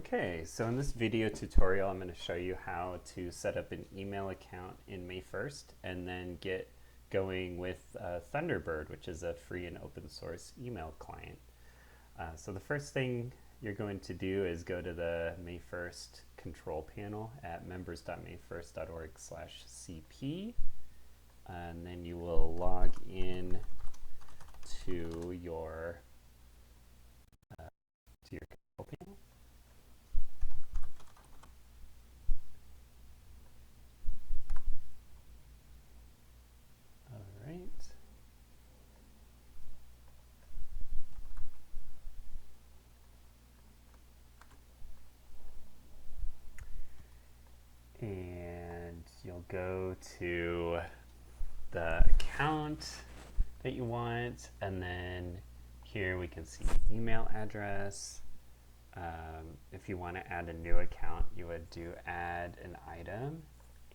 Okay, so in this video tutorial, I'm going to show you how to set up an email account in MayFirst and then get going with Thunderbird, which is a free and open source email client. So the first thing you're going to do is go to the MayFirst control panel at members.mayfirst.org/cp, and then you will log in to your control panel. All right. And you'll go to the account that you want, and then here we can see email address. If you want to add a new account, you would do add an item,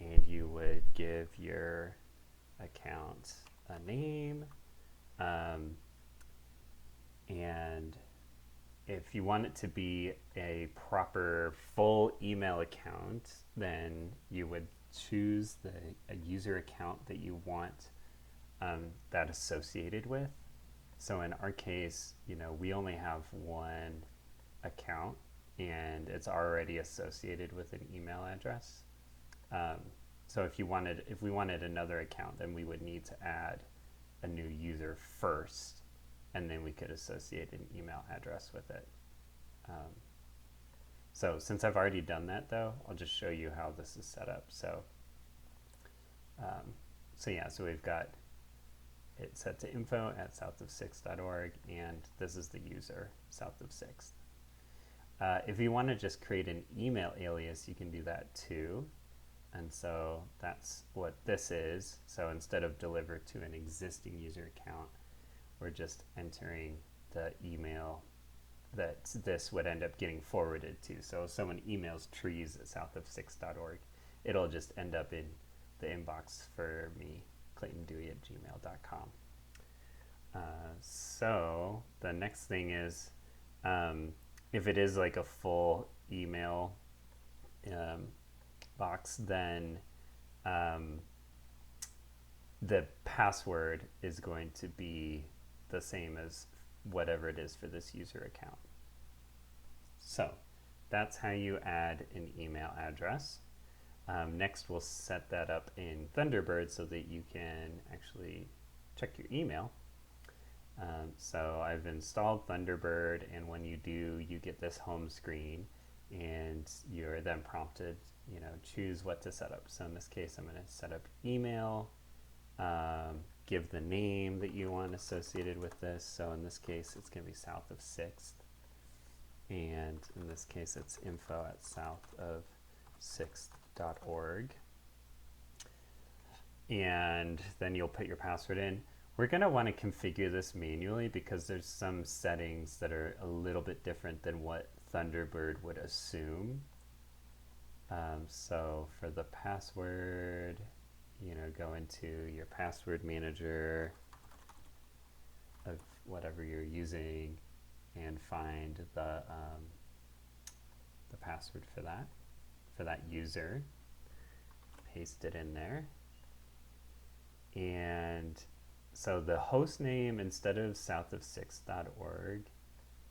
and you would give your account a name, and if you want it to be a proper full email account, then you would choose a user account that you want that associated with. So in our case, we only have one account and it's already associated with an email address. So if we wanted another account, then we would need to add a new user first, and then we could associate an email address with it. So since I've already done that though, I'll just show you how this is set up. So so we've got it set to info@southofsixth.org, and this is the user, South of Sixth. If you want to just create an email alias, you can do that too. And so that's what this is. So instead of deliver to an existing user account, we're just entering the email that this would end up getting forwarded to. So if someone emails trees@southofsixth.org, it'll just end up in the inbox for me, ClaytonDewey@gmail.com. So the next thing is, if it is like a full email box, then the password is going to be the same as whatever it is for this user account. So that's how you add an email address. Next, we'll set that up in Thunderbird so that you can actually check your email. So I've installed Thunderbird, and when you do, you get this home screen, and you're then prompted, choose what to set up. So in this case, I'm going to set up email, give the name that you want associated with this. So in this case, it's going to be South of Sixth, and in this case, it's info@southofsixth.org. And then you'll put your password in. We're going to want to configure this manually because there's some settings that are a little bit different than what Thunderbird would assume. So for the password, go into your password manager of whatever you're using and find the password for that user. Paste it in there. And so the host name, instead of southofsixth.org,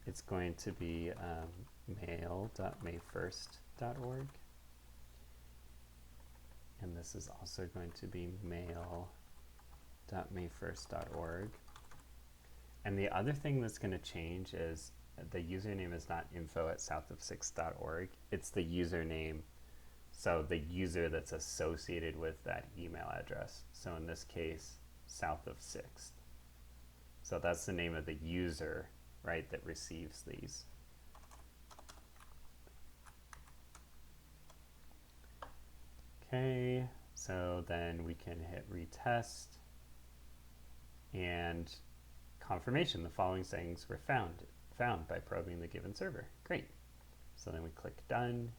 it's going to be mail.mayfirst.org. And this is also going to be mail.mayfirst.org. And the other thing that's going to change is the username is not info@southofsixth.org. It's the username, so the user that's associated with that email address. So in this case, South of Sixth. So that's the name of the user, right, that receives these. Okay, so then we can hit retest, and confirmation, the following settings were found by probing the given server. Great. So then we click done.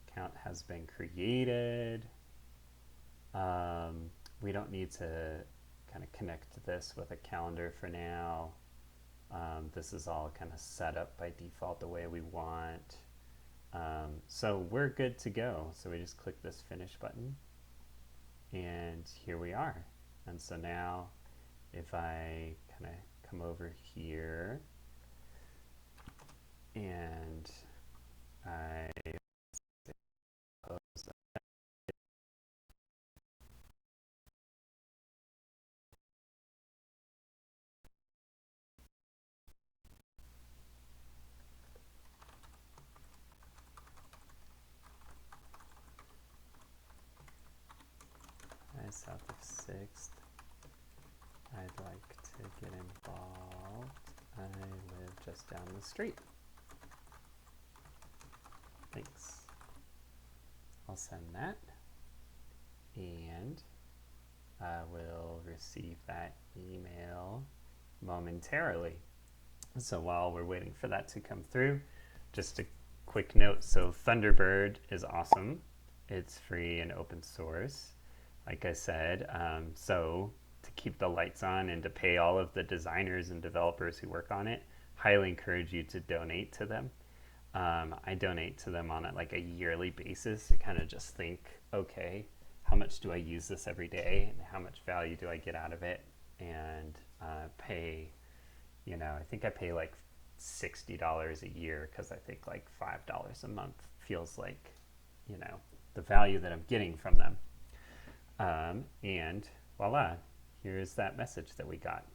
Account has been created. We don't need to kind of connect this with a calendar for now. This is all kind of set up by default the way we want. So we're good to go. So we just click this finish button and here we are. And so now if I kind of come over here and I suppose south of 6th, I'd like to get involved. I live just down the street. Thanks. I'll send that and I will receive that email momentarily. So while we're waiting for that to come through, just a quick note. So Thunderbird is awesome. It's free and open source, like I said. So to keep the lights on and to pay all of the designers and developers who work on it, highly encourage you to donate to them. I donate to them on a yearly basis to kind of just think, okay, how much do I use this every day and how much value do I get out of it, and pay, I think I pay like $60 a year because I think like $5 a month feels like, the value that I'm getting from them. And voila, here's that message that we got.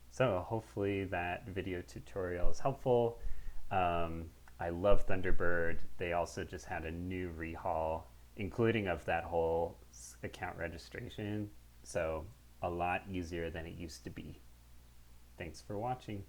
So hopefully that video tutorial is helpful. I love Thunderbird. They also just had a new rehaul, including of that whole account registration. So a lot easier than it used to be. Thanks for watching.